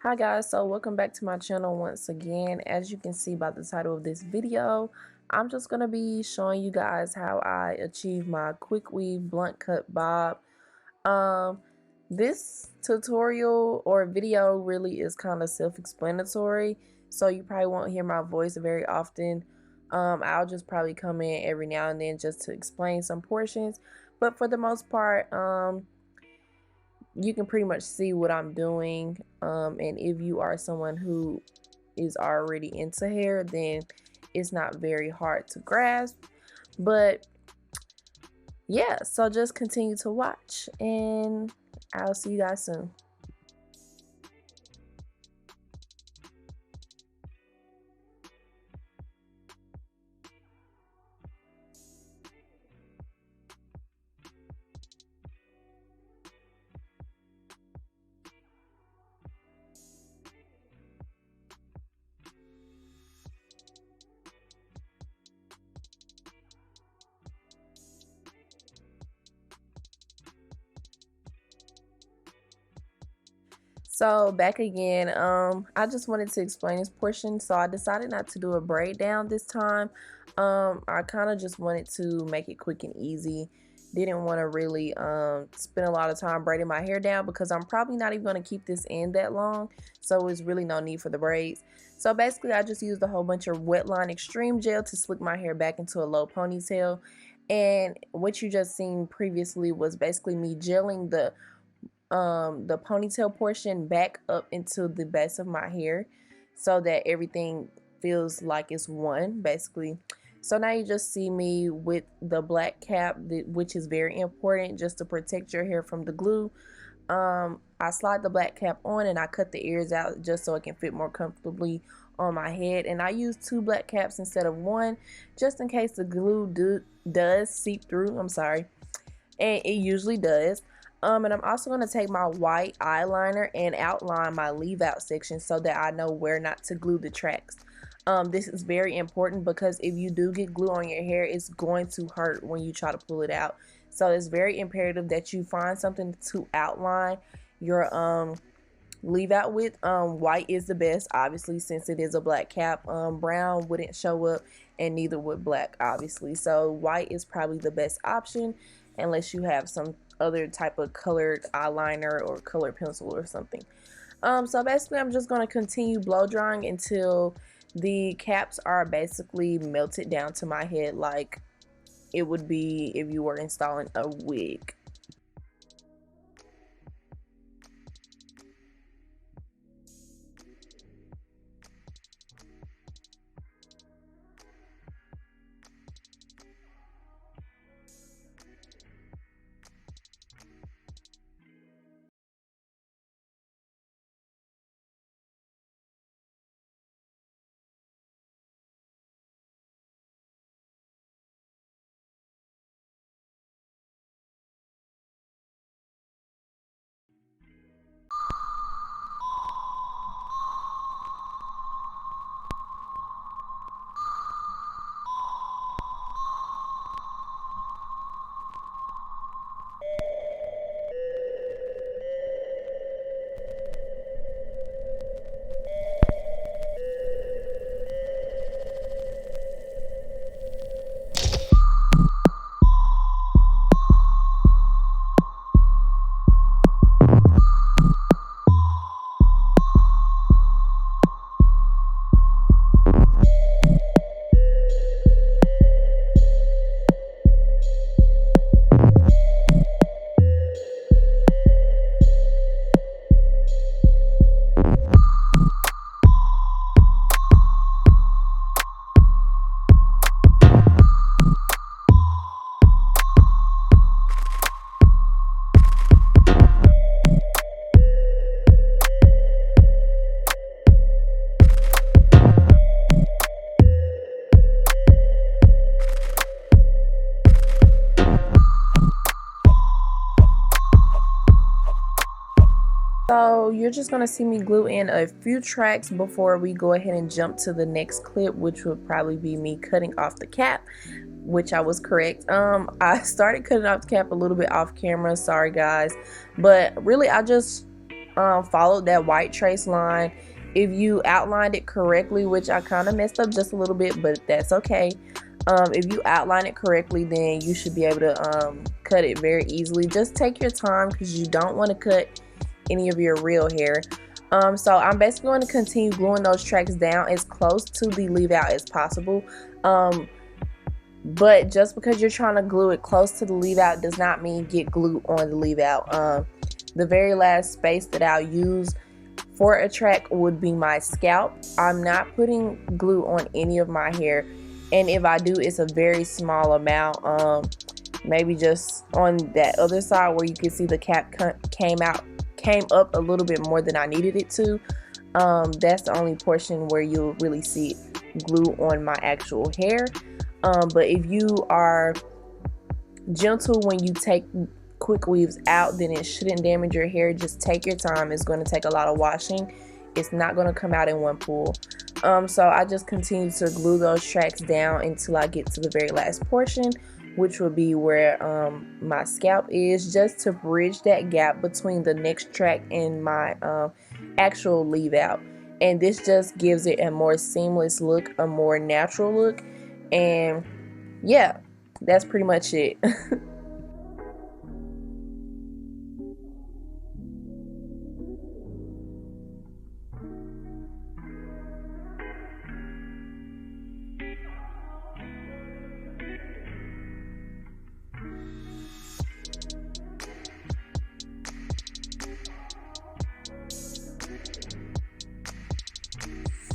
Hi guys, so welcome back to my channel once again. As you can see by the title of this video, I'm just going to be showing you guys how I achieve my quick weave blunt cut bob. This tutorial or video really is kind of self-explanatory, so you probably won't hear my voice very often. I'll just probably come in every now and then just to explain some portions, but for the most part, you can pretty much see what I'm doing, and if you are someone who is already into hair, then it's not very hard to grasp. But yeah, so just continue to watch and I'll see you guys soon. So back again, I just wanted to explain this portion, so I decided not to do a braid down this time. I kind of just wanted to make it quick and easy. Didn't want to really spend a lot of time braiding my hair down because I'm probably not even going to keep this in that long, so it's really no need for the braids. So basically I just used a whole bunch of Wetline Xtreme Gel to slick my hair back into a low ponytail, and what you just seen previously was basically me gelling the ponytail portion back up into the base of my hair so that everything feels like it's one basically. So now you just see me with the black cap, which is very important just to protect your hair from the glue. I slide the black cap on and I cut the ears out just so it can fit more comfortably on my head, and I use 2 black caps instead of 1 just in case the glue does seep through. I'm sorry, and it usually does. And I'm also going to take my white eyeliner and outline my leave out section so that I know where not to glue the tracks. This is very important because if you do get glue on your hair, it's going to hurt when you try to pull it out. So it's very imperative that you find something to outline your leave out with. White is the best, obviously, since it is a black cap. Brown wouldn't show up, and neither would black, obviously. So white is probably the best option unless you have some other type of colored eyeliner or colored pencil or something. So basically I'm just going to continue blow drying until the caps are basically melted down to my head like it would be if you were installing a wig. So you're just going to see me glue in a few tracks before we go ahead and jump to the next clip, which would probably be me cutting off the cap, which I was correct. I started cutting off the cap a little bit off camera, sorry guys, but really I just followed that white trace line. If you outlined it correctly, which I kind of messed up just a little bit, but that's okay. If you outline it correctly, then you should be able to cut it very easily. Just take your time because you don't want to cut any of your real hair. So I'm basically going to continue gluing those tracks down as close to the leave out as possible. But just because you're trying to glue it close to the leave out does not mean get glue on the leave out. The very last space that I'll use for a track would be my scalp. I'm not putting glue on any of my hair, and if I do, it's a very small amount. Maybe just on that other side where you can see the cap came up a little bit more than I needed it to. That's the only portion where you'll really see glue on my actual hair. But if you are gentle when you take quick weaves out, then it shouldn't damage your hair. Just take your time. It's going to take a lot of washing. It's not going to come out in one pull. So I just continue to glue those tracks down until I get to the very last portion, which will be where my scalp is, just to bridge that gap between the next track and my actual leave out. And this just gives it a more seamless look, a more natural look. And yeah, that's pretty much it.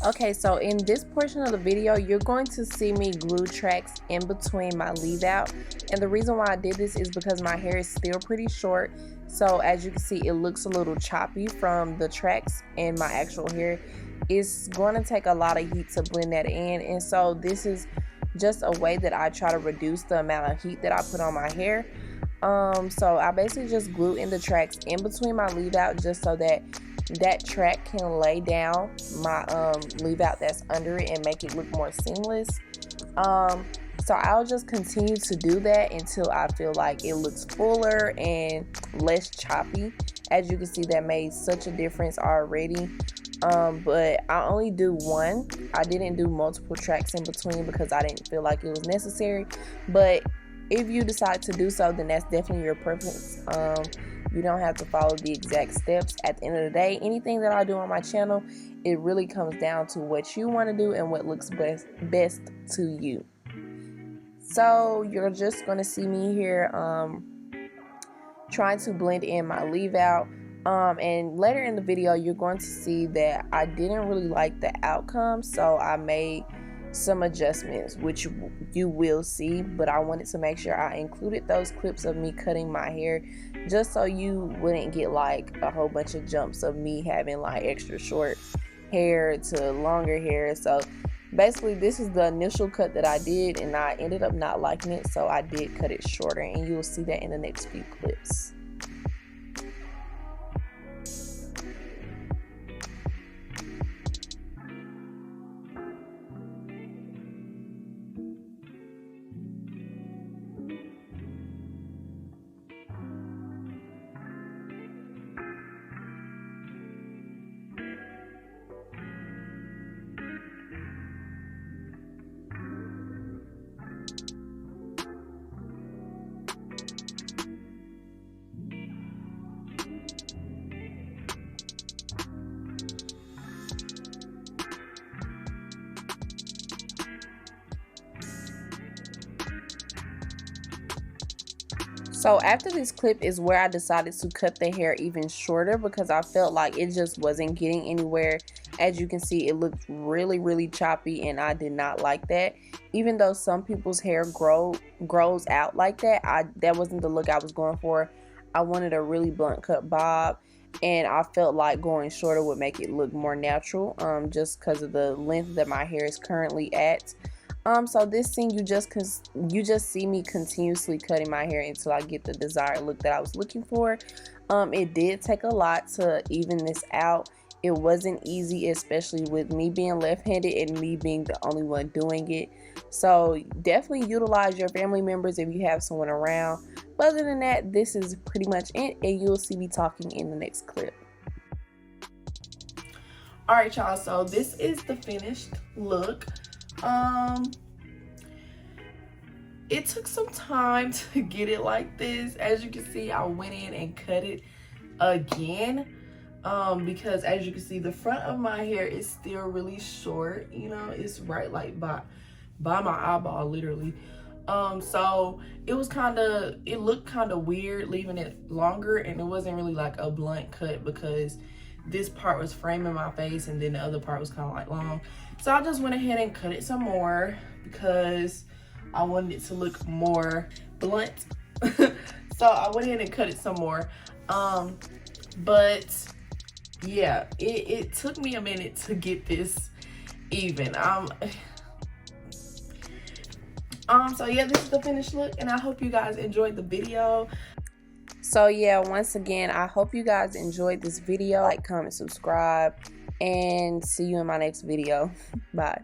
Okay, so in this portion of the video, you're going to see me glue tracks in between my leave out. And the reason why I did this is because my hair is still pretty short. So as you can see, it looks a little choppy from the tracks and my actual hair. It's going to take a lot of heat to blend that in. And so this is just a way that I try to reduce the amount of heat that I put on my hair. So I basically just glue in the tracks in between my leave out just so that that track can lay down my leave out that's under it and make it look more seamless. So I'll just continue to do that until I feel like it looks fuller and less choppy. As you can see, that made such a difference already. But I only do one. I didn't do multiple tracks in between because I didn't feel like it was necessary. But if you decide to do so, then that's definitely your preference. You don't have to follow the exact steps. At the end of the day, anything that I do on my channel, it really comes down to what you want to do and what looks best to you. So you're just going to see me here trying to blend in my leave out. And later in the video, you're going to see that I didn't really like the outcome, so I made some adjustments, which you will see, but I wanted to make sure I included those clips of me cutting my hair just so you wouldn't get like a whole bunch of jumps of me having like extra short hair to longer hair. So basically this is the initial cut that I did, and I ended up not liking it, so I did cut it shorter, and you'll see that in the next few clips. So after this clip is where I decided to cut the hair even shorter because I felt like it just wasn't getting anywhere. As you can see, it looked really choppy, and I did not like that. Even though some people's hair grows out like that, that wasn't the look I was going for. I wanted a really blunt cut bob, and I felt like going shorter would make it look more natural, just because of the length that my hair is currently at. So this scene, you just see me continuously cutting my hair until I get the desired look that I was looking for. It did take a lot to even this out. It wasn't easy, especially with me being left-handed and me being the only one doing it. So definitely utilize your family members if you have someone around. But other than that, this is pretty much it, and you'll see me talking in the next clip. All right, y'all, so this is the finished look. It took some time to get it like this. As you can see, I went in and cut it again, because as you can see, the front of my hair is still really short. You know, it's right like by my eyeball, literally. So it looked kind of weird leaving it longer, and it wasn't really like a blunt cut because this part was framing my face and then the other part was kind of like long. So I just went ahead and cut it some more because I wanted it to look more blunt. So I went ahead and cut it some more. But yeah, it took me a minute to get this even. So yeah, this is the finished look, and I hope you guys enjoyed the video. So yeah, once again, I hope you guys enjoyed this video. Like, comment, subscribe, and see you in my next video. Bye.